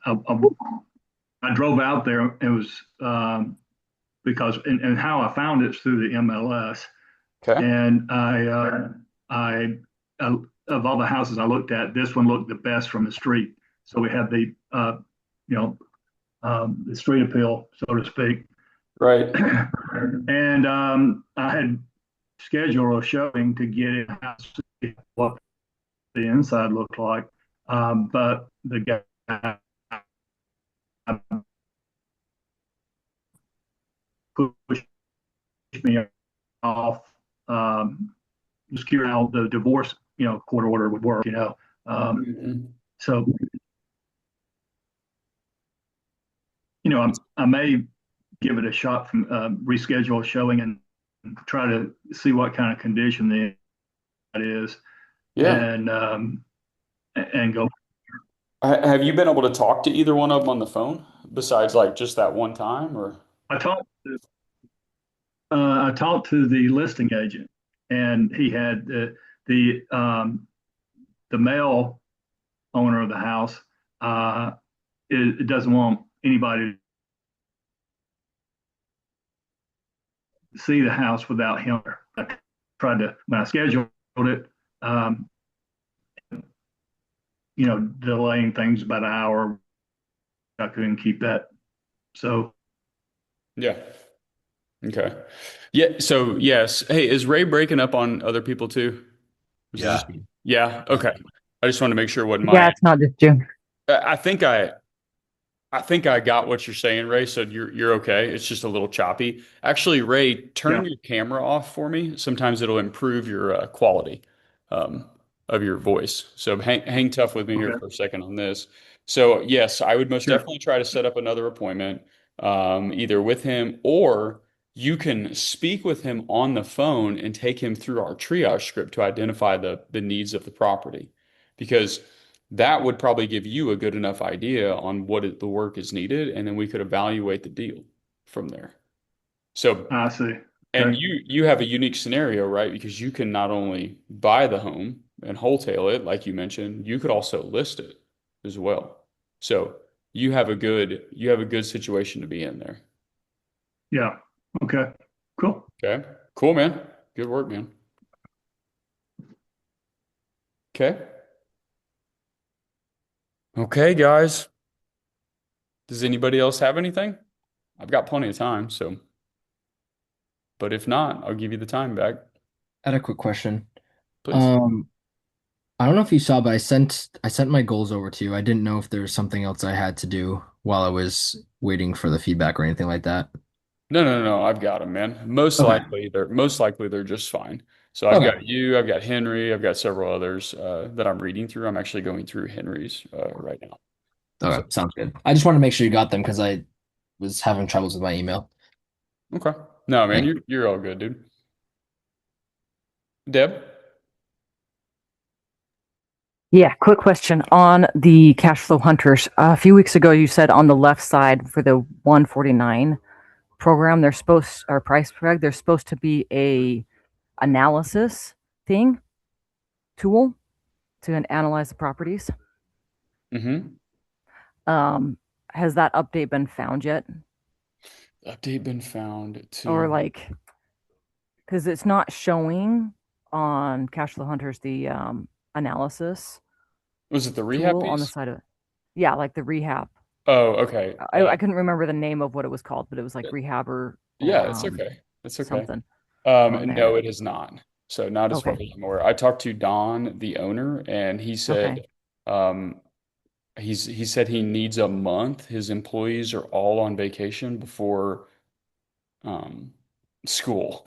drove out there. It was because and how I found it is through the MLS. Okay. And I of all the houses I looked at, this one looked the best from the street. So we had the the street appeal, so to speak. Right. And I had scheduled a showing to get in the house to see what the inside looked like. But the guy pushed me off. Just curious how the divorce, court order would work, So, I may give it a shot from reschedule a showing and try to see what kind of condition that is. Yeah. And go. Have you been able to talk to either one of them on the phone besides like just that one time, or? I talked to the listing agent, and he had the male owner of the house. It doesn't want anybody to see the house without him. I tried to, when I scheduled it, delaying things about an hour. I couldn't keep that. So, Yeah. Okay. Yeah. So yes. Hey, is Ray breaking up on other people too? Was it Yeah. just me? Yeah. Okay. I just want to make sure it wasn't Yeah, my. it's not just you. I think I got what you're saying, Ray. So you're okay. It's just a little choppy. Actually, Ray, Yeah. turn your camera off for me. Sometimes it'll improve your quality um, of your voice. So hang tough with me here Okay. for a second on this. So yes, I would most Sure. definitely try to set up another appointment, either with him or you can speak with him on the phone and take him through our triage script to identify the needs of the property, because that would probably give you a good enough idea on the work is needed, and then we could evaluate the deal from there. So, I see. and Okay. you have a unique scenario, right? Because you can not only buy the home and wholesale it, like you mentioned, you could also list it as well. So you have a good situation to be in there. Yeah. Okay. Cool. Okay. Cool, man. Good work, man. Okay. Okay, guys. Does anybody else have anything? I've got plenty of time, so. But if not, I'll give you the time back, I had a quick question. please. I don't know if you saw, but I sent my goals over to you. I didn't know if there was something else I had to do while I was waiting for the feedback or anything like that. No. I've got them, man. Okay. Most likely they're just fine. So I've got Okay. you, I've got Henry, I've got several others that I'm reading through. I'm actually going through Henry's right now. So, Okay. Sounds good. I just wanted to make sure you got them because I was having troubles with my email. okay. No, man, Thank you're all good, dude. Deb? Yeah, quick question on the cash flow hunters. A few weeks ago, you said on the left side for the 149 program, or price tag, there's supposed to be a analysis tool to analyze the properties. Mm-hmm. Has that update been found yet? Update been found Or to because it's not showing on cash flow hunters the analysis was it the rehab tool on the piece? side of it. Yeah, like the rehab. Oh, okay. I couldn't remember the name of what it was called, but it was like rehab or Yeah, it's okay. It's okay. something on there. No, it is not. So not as far Okay. as I'm aware. I talked to Don, the owner, and he Okay. said he said he needs a month. His employees are all on vacation before school.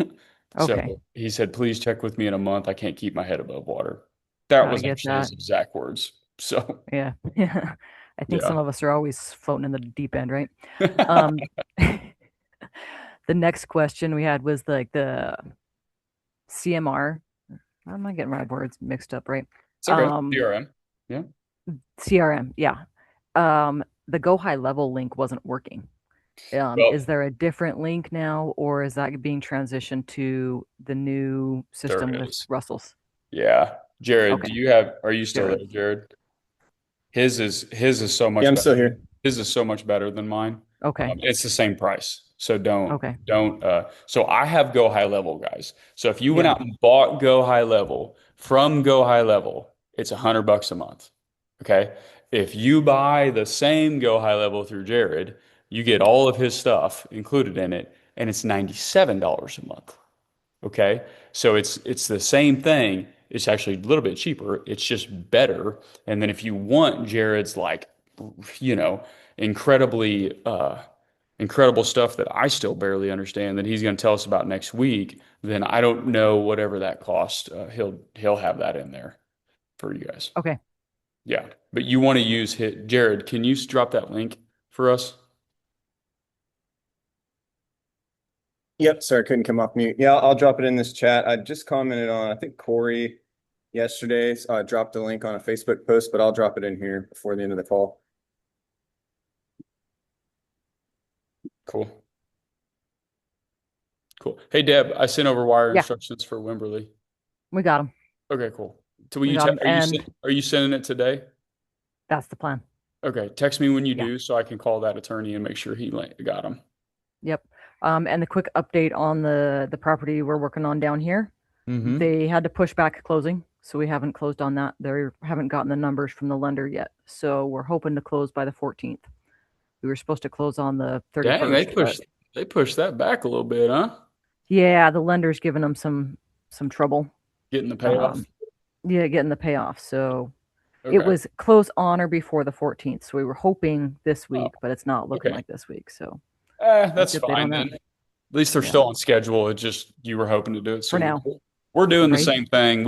So Okay. he said, please check with me in a month. I can't keep my head above water. That I was get actually his that. exact words. So Yeah. Yeah. I think some yeah. of us are always floating in the deep end, right? Um, the next question we had was like the CMR. I'm not getting my words mixed up, right? It's okay. DRM. Yeah. CRM, yeah. The Go High Level link wasn't working. Well, Is there a different link now, or is that being transitioned to the new there system it with is. Russell's? Yeah. Jared, Okay. are you still Jared. there, Jared? His is so much Yeah, I'm better. still here. His is so much better than mine. Okay. It's the same price. So Okay. so I have Go High Level, guys. So if you went Yeah. out and bought Go High Level from Go High Level, it's $100 a month. Okay. If you buy the same Go High Level through Jared, you get all of his stuff included in it, and it's $97 a month. Okay. So it's the same thing. It's actually a little bit cheaper. It's just better. And then if you want Jared's like, you know, incredibly incredible stuff that I still barely understand that he's going to tell us about next week, then I don't know whatever that cost. He'll have that in there for you guys. Okay. Yeah. But you want to use Jared, can you drop that link for us? Yep, sorry, I couldn't come off mute. Yeah, I'll drop it in this chat. I just commented on, I think Corey yesterday, so I dropped the link on a Facebook post, but I'll drop it in here before the end of the call. Cool. Cool. Hey, Deb, I sent over wire Yeah. instructions for Wimberley. We got them. Okay, cool. So will We you got 'em, and are you sending it today? that's the plan. Okay, text me when you Yeah. do so I can call that attorney and make sure he got them. Yep. And the quick update on the property we're working on down here. Mm-hmm. They had to push back closing, so we haven't closed on that. They haven't gotten the numbers from the lender yet. So we're hoping to close by the 14th. We were supposed to close on the Dang, 31st, but They pushed that back a little bit, huh? Yeah, the lender's giving them some trouble. Getting the payoff. Yeah, getting the payoff. So it Okay. was close on or before the 14th. So we were hoping this Oh, week, but it's not looking okay. like this week. So That's update fine on that. then. At least they're Yeah. still on schedule. It just you were hoping to do it For sooner. now, We're doing the right? same thing.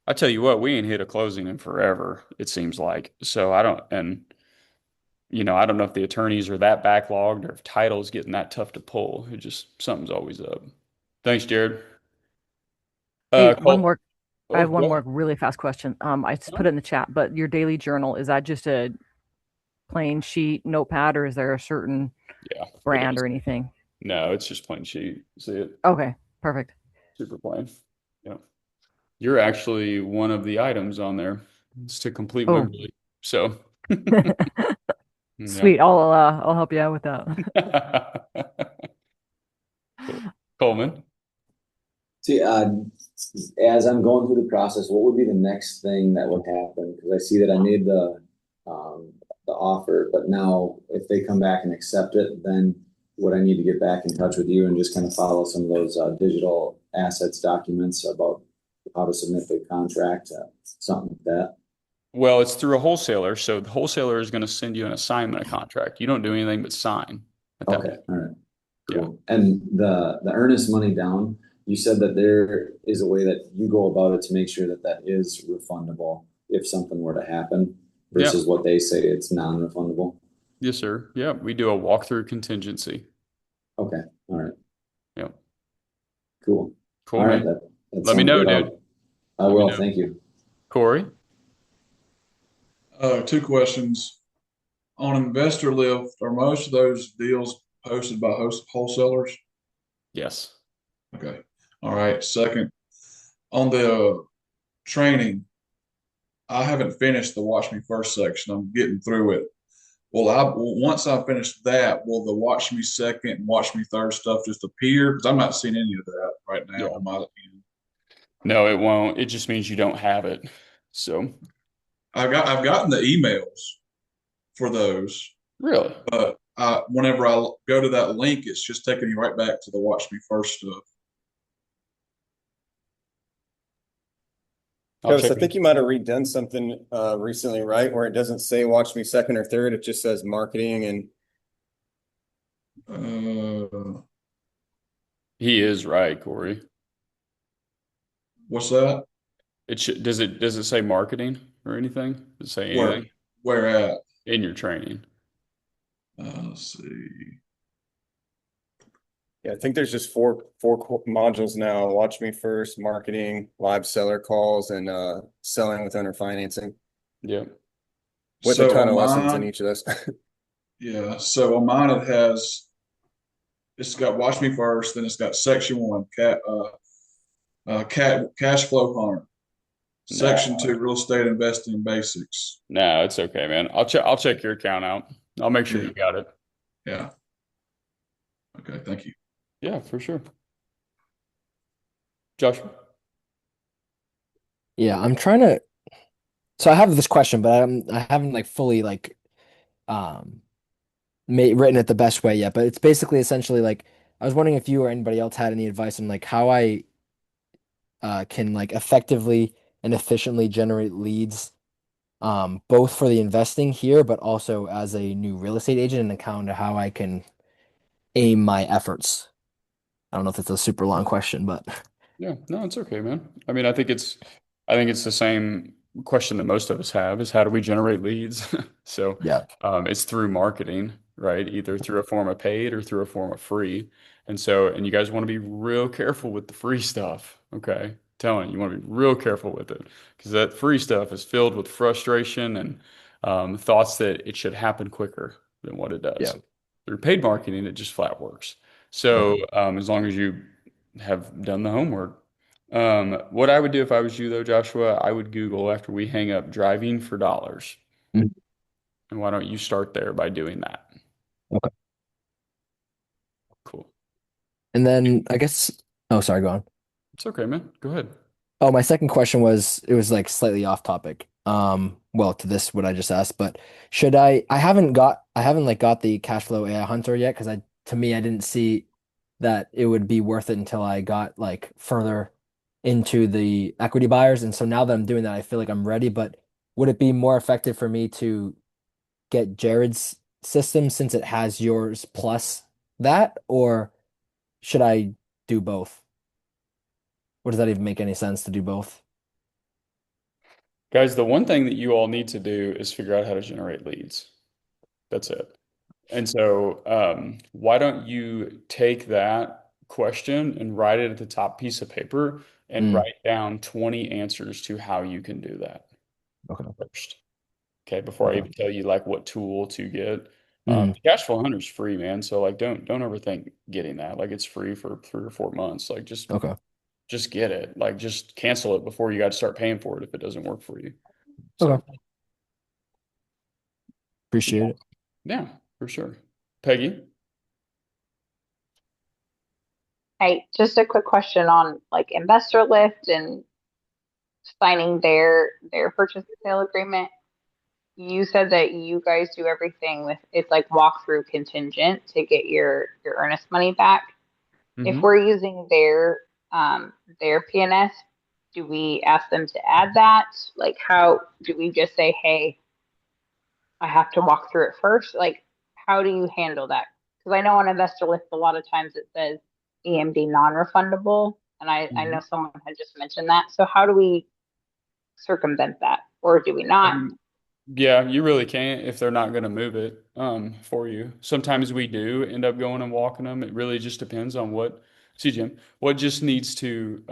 I tell you what, we ain't hit a closing in forever, it seems like. So I don't know if the attorneys are that backlogged or if title's getting that tough to pull. It just something's always up. Thanks, Jared. Hey, Cole. I have Oh, one go more ahead. really fast question. I just put it in the chat, but your daily journal, is that just a plain sheet notepad or is there a certain Yeah, it brand is. or anything? No, it's just plain sheet. See it? Okay, perfect. Super plain. Yeah. You're actually one of the items on there. It's to complete Oh, Wimberley. So, yeah. sweet. I'll help you out with that. Cool. Coleman. See, as I'm going through the process, what would be the next thing that would happen? Because I see that I made the offer, but now if they come back and accept it, then would I need to get back in touch with you and just kind of follow some of those digital assets documents about how to submit the contract, something like that? Well, it's through a wholesaler. So the wholesaler is going to send you an assignment contract. You don't do anything but sign at that Okay, point. all right, Yeah. cool. And the earnest money down, you said that there is a way that you go about it to make sure that that is refundable if something were to happen Yeah. versus what they say it's non-refundable. Yes, sir. Yeah. We do a walkthrough contingency. Okay, all right, Yeah. cool. Cool, All right, man. that Let me sounds know, good. dude. I Let me will, know. thank you. Corey. Two questions. On Investor Lift, are most of those deals posted by wholesalers? Yes. Okay. All right. Second, on the training, I haven't finished the Watch Me First section. I'm getting through it. Once I finish that, will the Watch Me Second and Watch Me Third stuff just appear? Because I'm not seeing any of that right now Yeah. on my end. No, it won't. It just means you don't have it. So I've gotten the emails for those, really, but whenever I go to that link, it's just taking you right back to the Watch Me First stuff. I'll Travis, check I think you might have redone something recently, right? Where it doesn't say watch me second or third, it just says marketing and He is right, Corey. What's that? Does it say marketing or anything? Does it say Where anything where at? in your training? Let's see. yeah, I think there's just four modules now. Watch me first, marketing, live seller calls, and selling with owner financing. Yeah. With So a ton on of lessons in mine, each of those. yeah. So on mine, it's got Watch Me First, then it's got Section 1, Cash Flow Hunter, Section 2, Real Estate Investing Basics. No, it's okay, man. I'll check your account out. I'll make sure Yeah. you got it. Yeah. Okay. Thank you. Yeah, for sure. Joshua. Yeah, I'm trying to. So I have this question, but I haven't like fully like written it the best way yet. But it's basically essentially like I was wondering if you or anybody else had any advice on like how I can like effectively and efficiently generate leads, both for the investing here, but also as a new real estate agent, and kind of how I can aim my efforts. I don't know if it's a super long question, but Yeah, no, it's okay, man. I mean, I think it's the same question that most of us have is how do we generate leads? So, yeah. it's through marketing, right? Either through a form of paid or through a form of free. And you guys want to be real careful with the free stuff, okay? Telling you, you want to be real careful with it because that free stuff is filled with frustration and thoughts that it should happen quicker than what it does. Yeah. Through paid marketing, it just flat works. So, as long as you have done the homework. What I would do if I was you though, Joshua, I would Google after we hang up driving for dollars. Mhm. And why don't you start there by doing that? Okay. Cool. And then I guess, oh, sorry, go on. It's okay, man. Go ahead. Oh, my second question was it was like slightly off topic. Well, to this what I just asked, but I haven't like got the cash flow AI hunter yet because to me, I didn't see that it would be worth it until I got like further into the equity buyers. And so now that I'm doing that, I feel like I'm ready. But would it be more effective for me to get Jared's system since it has yours plus that, or should I do both? Or does that even make any sense to do both? Guys, the one thing that you all need to do is figure out how to generate leads. That's it. And so, why don't you take that question and write it at the top piece of paper and write down 20 answers to how you can do that Okay. first. Okay, before I Okay. even tell you like what tool to get. Mhm. Cashflow Hunter's free, man. So like don't overthink getting that. Like it's free for 3 or 4 months. Like Okay. just get it. Like just cancel it before you got to start paying for it if it doesn't work for you. So Okay. Appreciate it. yeah, for sure. Peggy? Hey, just a quick question on like Investor Lift and signing their purchase and sale agreement. You said that you guys do everything with it's like walkthrough contingent to get your earnest money back. If we're using their PNS, do we ask them to add that? Like how do we just say, hey, I have to walk through it first? Like how do you handle that? Because I know on Investor Lift a lot of times it says EMD non-refundable, and I know someone had just mentioned that. So how do we circumvent that, or do we not? Yeah, you really can't if they're not going to move it for you. Sometimes we do end up going and walking them. It really just depends on see Jim, what just needs to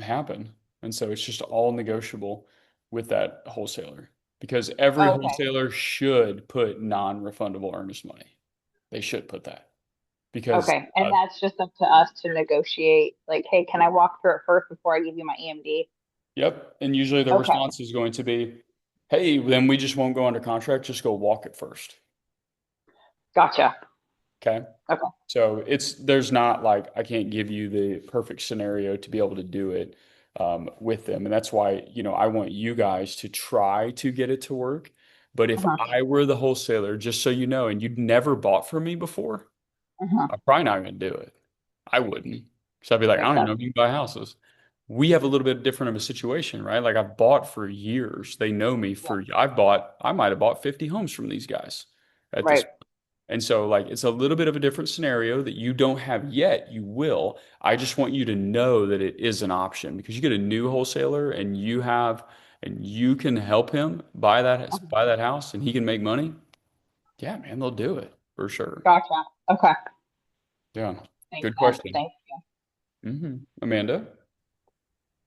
happen. And so it's just all negotiable with that wholesaler because every Okay. wholesaler should put non-refundable earnest money. They should put that because Okay, and that's just up to us to negotiate. Like, hey, can I walk through it first before I give you my EMD? yep. And usually the Okay. response is going to be, hey, then we just won't go under contract. Just go walk it first. Gotcha. Okay. Okay. So there's not like I can't give you the perfect scenario to be able to do it with them. And that's why, I want you guys to try to get it to work. But if I were the wholesaler, just so you know, and you'd never bought from me before, I'm probably not going to do it. I wouldn't. So I'd be like, I don't even know if you can buy houses. We have a little bit different of a situation, right? Like I've bought for years. They know me I might have bought 50 homes from these guys at this. Right. And so like it's a little bit of a different scenario that you don't have yet. You will. I just want you to know that it is an option because you get a new wholesaler and you can help him buy that house and he can make money. Yeah, man, they'll do it for sure. Gotcha. Okay. Yeah. Thanks, Good guys. question. Thank you. Amanda?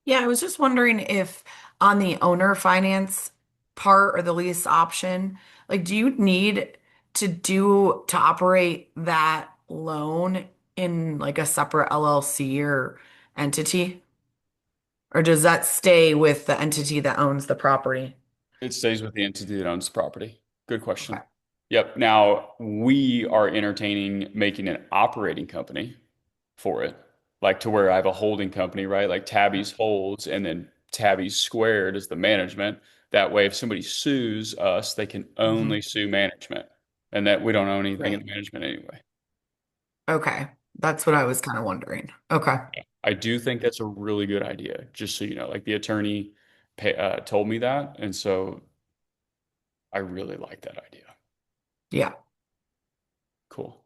Yeah, I was just wondering if on the owner finance part or the lease option, like, do you need to operate that loan in like a separate LLC or entity? Or does that stay with the entity that owns the property? It stays with the entity that owns the property. Good question. Okay. Yep. Now we are entertaining making an operating company for it, like to where I have a holding company, right? Like Tabby's holds and then Tabby's squared is the management. That way, if somebody sues us, they can only sue management and that we don't own anything in the management anyway. Okay. That's what I was kind of wondering. Okay. I do think that's a really good idea, just so you know, like the attorney told me that. And so I really like that idea. Yeah. Cool.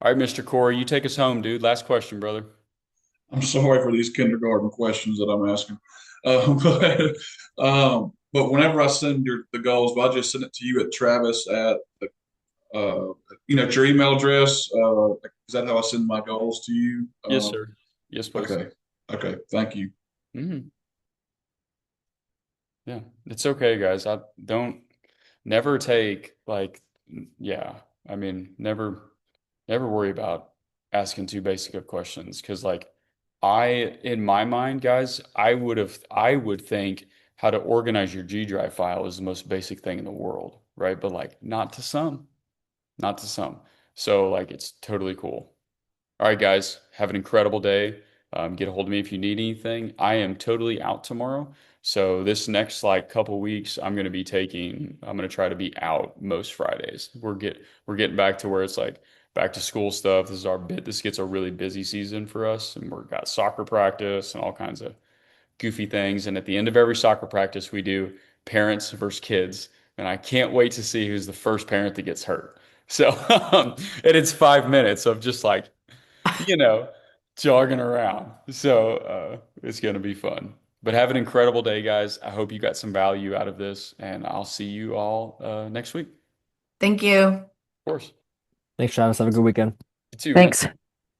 All right, Mr. Corey, you take us home, dude. Last question, brother. I'm sorry for these kindergarten questions that I'm asking. But whenever I send the goals, I just send it to you at Travis at at your email address. Is that how I send my goals to you? Yes, sir. Yes, please. Okay. Okay. Thank you. Yeah, it's okay, guys. I don't never take like, yeah, I mean, never worry about asking too basic of questions because like in my mind, guys, I would think how to organize your G Drive file is the most basic thing in the world, right? But like not to some. So like it's totally cool. All right, guys, have an incredible day. Get a hold of me if you need anything. I am totally out tomorrow. So this next like couple weeks, I'm going to try to be out most Fridays. We're getting back to where it's like back to school stuff. This gets a really busy season for us, and we've got soccer practice and all kinds of goofy things. And at the end of every soccer practice, we do parents versus kids. And I can't wait to see who's the first parent that gets hurt. So, and it's 5 minutes of just like, you know, jogging around. So, it's going to be fun. But have an incredible day, guys. I hope you got some value out of this, and I'll see you all next week. Thank you. Of course. Thanks, Travis. Have a good weekend. You too, man. Thanks.